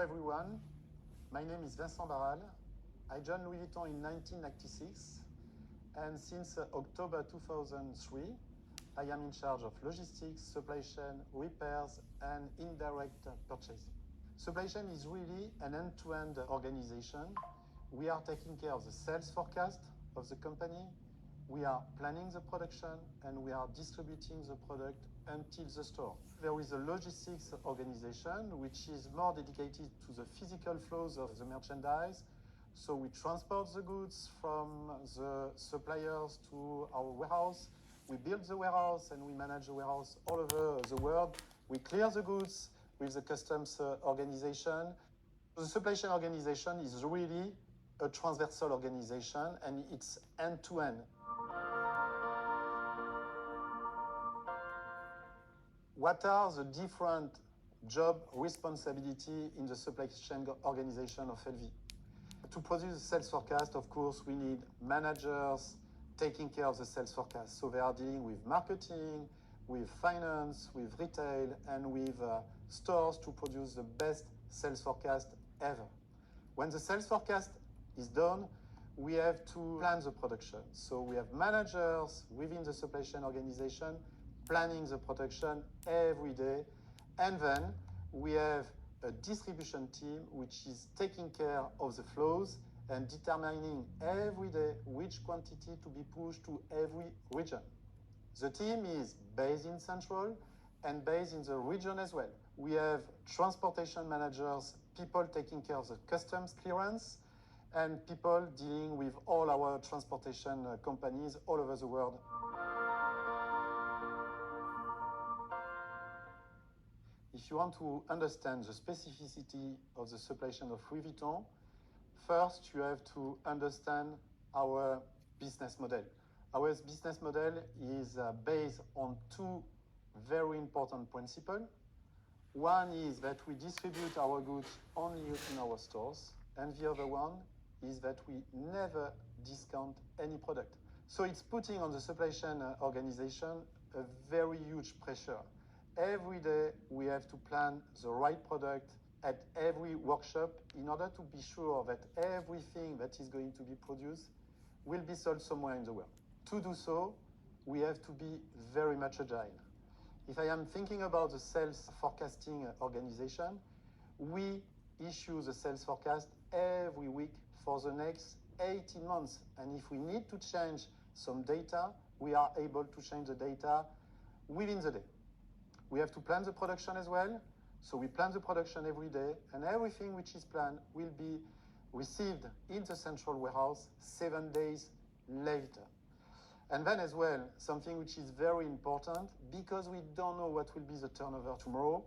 everyone, my name is Vincent Barral. I joined Louis Vuitton in 1996, and since October 2003, I am in charge of logistics, supply chain, repairs, and indirect purchasing. Supply chain is really an end-to-end organization. We are taking care of the sales forecast of the company, we are planning the production, and we are distributing the product until the store. There is a logistics organization which is more dedicated to the physical flows of the merchandise. So we transport the goods from the suppliers to our warehouse. We build the warehouse and we manage the warehouse all over the world. We clear the goods with the customs organization. The supply chain organization is really a transversal organization and it's end-to-end. What are the different job responsibility in the supply chain organization of LV? To produce a sales forecast, of course, we need managers taking care of the sales forecast. So they are dealing with marketing, with finance, with retail, and with stores to produce the best sales forecast ever. When the sales forecast is done, we have to plan the production. So we have managers within the supply chain organization planning the production every day. And then we have a distribution team which is taking care of the flows and determining every day which quantity to be pushed to every region. The team is based in Central and based in the region as well. We have transportation managers, people taking care of the customs clearance, and people dealing with all our transportation companies all over the world. If you want to understand the specificity of the supply chain of Louis Vuitton, first you have to understand our business model. Our business model is based on two very important principles. One is that we distribute our goods only in our stores, and the other one is that we never discount any product. So it's putting on the supply chain organization a very huge pressure. Every day we have to plan the right product at every workshop in order to be sure that everything that is going to be produced will be sold somewhere in the world. To do so, we have to be very much agile. If I am thinking about the sales forecasting organization, we issue the sales forecast every week for the next 18 months. And if we need to change some data, we are able to change the data within the day. We have to plan the production as well. So we plan the production every day, and everything which is planned will be received in the central warehouse 7 days later. And then as well, something which is very important, because we don't know what will be the turnover tomorrow,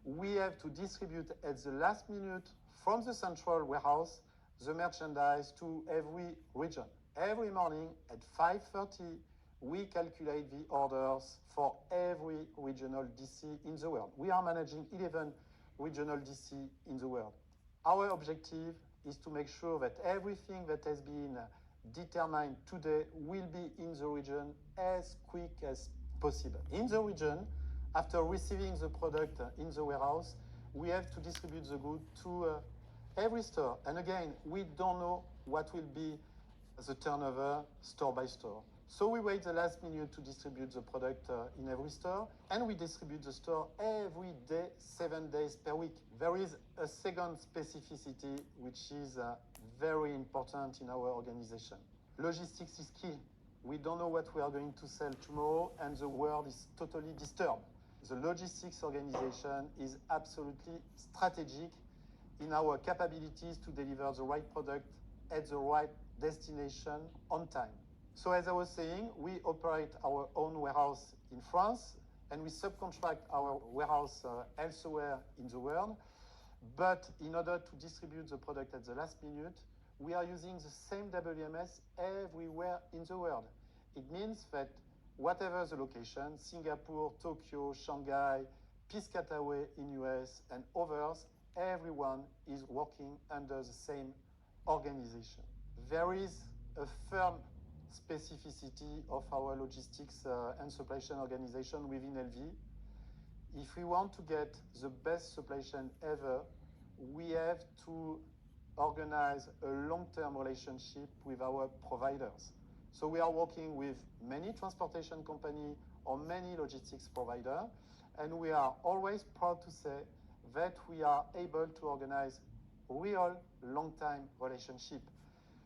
we have to distribute at the last minute from the central warehouse the merchandise to every region. Every morning at 5:30, we calculate the orders for every regional DC in the world. We are managing 11 regional DC in the world. Our objective is to make sure that everything that has been determined today will be in the region as quick as possible. In the region, after receiving the product in the warehouse, we have to distribute the good to every store. And again, we don't know what will be the turnover store by store. So we wait the last minute to distribute the product in every store, and we distribute the store every day, 7 days per week. There is a second specificity which is very important in our organization. Logistics is key. We don't know what we are going to sell tomorrow, and the world is totally disturbed. The logistics organization is absolutely strategic in our capabilities to deliver the right product at the right destination on time. So as I was saying, we operate our own warehouse in France, and we subcontract our warehouse elsewhere in the world. But in order to distribute the product at the last minute, we are using the same WMS everywhere in the world. It means that whatever the location, Singapore, Tokyo, Shanghai, Piscataway in US, and others, everyone is working under the same organization. There is a firm specificity of our logistics and supply chain organization within LV. If we want to get the best supply chain ever, we have to organize a long-term relationship with our providers. So we are working with many transportation companies or many logistics providers, and we are always proud to say that we are able to organize real long-time relationship.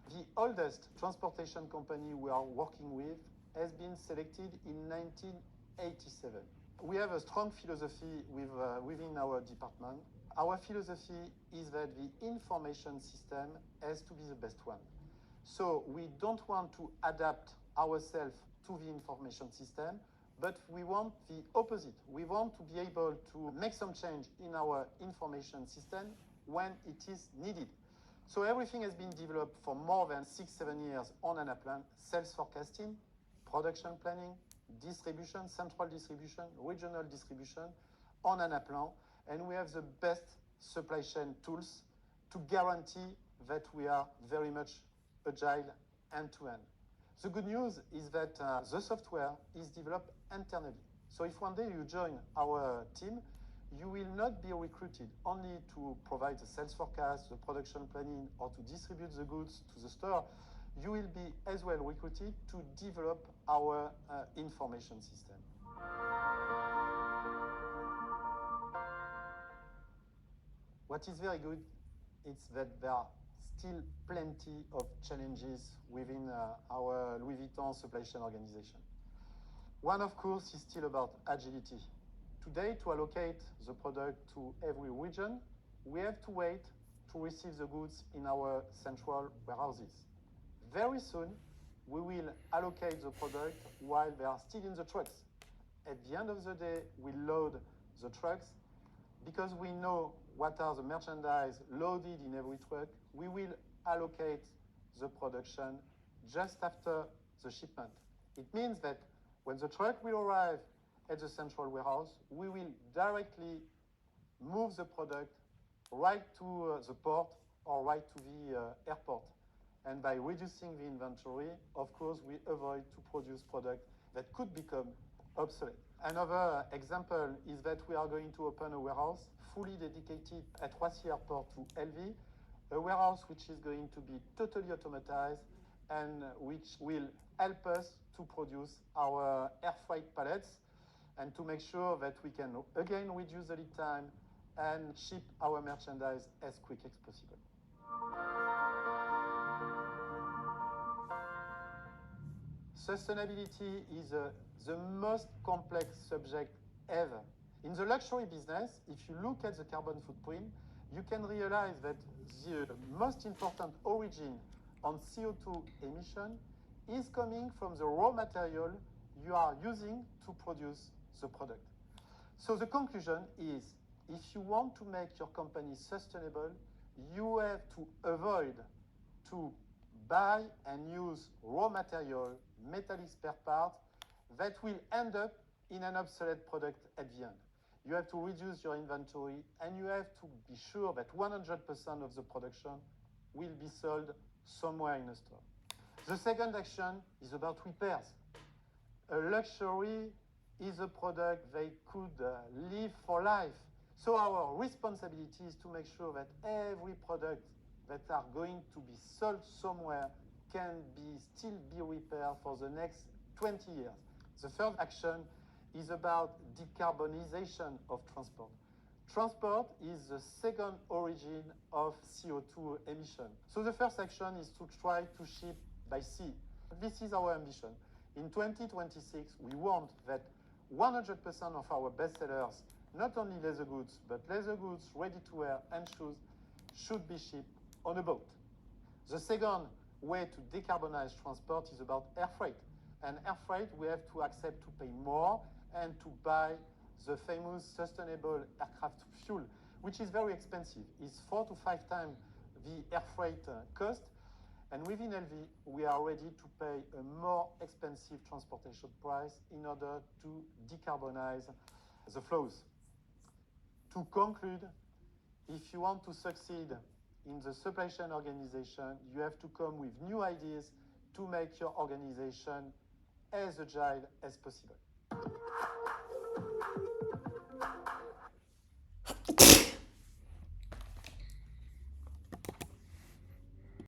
The oldest transportation company we are working with has been selected in 1987. We have a strong philosophy within our department. Our philosophy is that the information system has to be the best one. So we don't want to adapt ourselves to the information system, but we want the opposite. We want to be able to make some change in our information system when it is needed. So everything has been developed for more than 6-7 years on Anaplan: sales forecasting, production planning, distribution, central distribution, regional distribution on Anaplan, and we have the best supply chain tools to guarantee that we are very much agile end-to-end. The good news is that the software is developed internally. So if one day you join our team, you will not be recruited only to provide the sales forecast, the production planning, or to distribute the goods to the store. You will be as well recruited to develop our information system. What is very good is that there are still plenty of challenges within our Louis Vuitton supply chain organization. One, of course, is still about agility. Today, to allocate the product to every region, we have to wait to receive the goods in our central warehouses. Very soon, we will allocate the product while they are still in the trucks. At the end of the day, we load the trucks. Because we know what are the merchandise loaded in every truck, we will allocate the production just after the shipment. It means that when the truck will arrive at the central warehouse, we will directly move the product right to the port or right to the airport. And by reducing the inventory, of course, we avoid to produce product that could become obsolete. Another example is that we are going to open a warehouse fully dedicated at Roissy Airport to LV, a warehouse which is going to be totally automatized and which will help us to produce our air freight pallets and to make sure that we can again reduce the lead time and ship our merchandise as quick as possible. Sustainability is the most complex subject ever. In the luxury business, if you look at the carbon footprint, you can realize that the most important origin on CO2 emission is coming from the raw material you are using to produce the product. So the conclusion is, if you want to make your company sustainable, you have to avoid to buy and use raw material, metallic spare parts that will end up in an obsolete product at the end. You have to reduce your inventory and you have to be sure that 100% of the production will be sold somewhere in a store. The second action is about repairs. A luxury is a product they could live for life. So our responsibility is to make sure that every product that are going to be sold somewhere can still be repaired for the next 20 years. The third action is about decarbonization of transport. Transport is the second origin of CO2 emission. So the first action is to try to ship by sea. This is our ambition. In 2026, we want that 100% of our bestsellers, not only leather goods, but leather goods, ready-to-wear, and shoes, should be shipped on a boat. The second way to decarbonize transport is about air freight. And air freight, we have to accept to pay more and to buy the famous sustainable aircraft fuel, which is very expensive. It's 4 to 5 times the air freight cost. And within LV, we are ready to pay a more expensive transportation price in order to decarbonize the flows. To conclude, if you want to succeed in the supply chain organization, you have to come with new ideas to make your organization as agile as possible.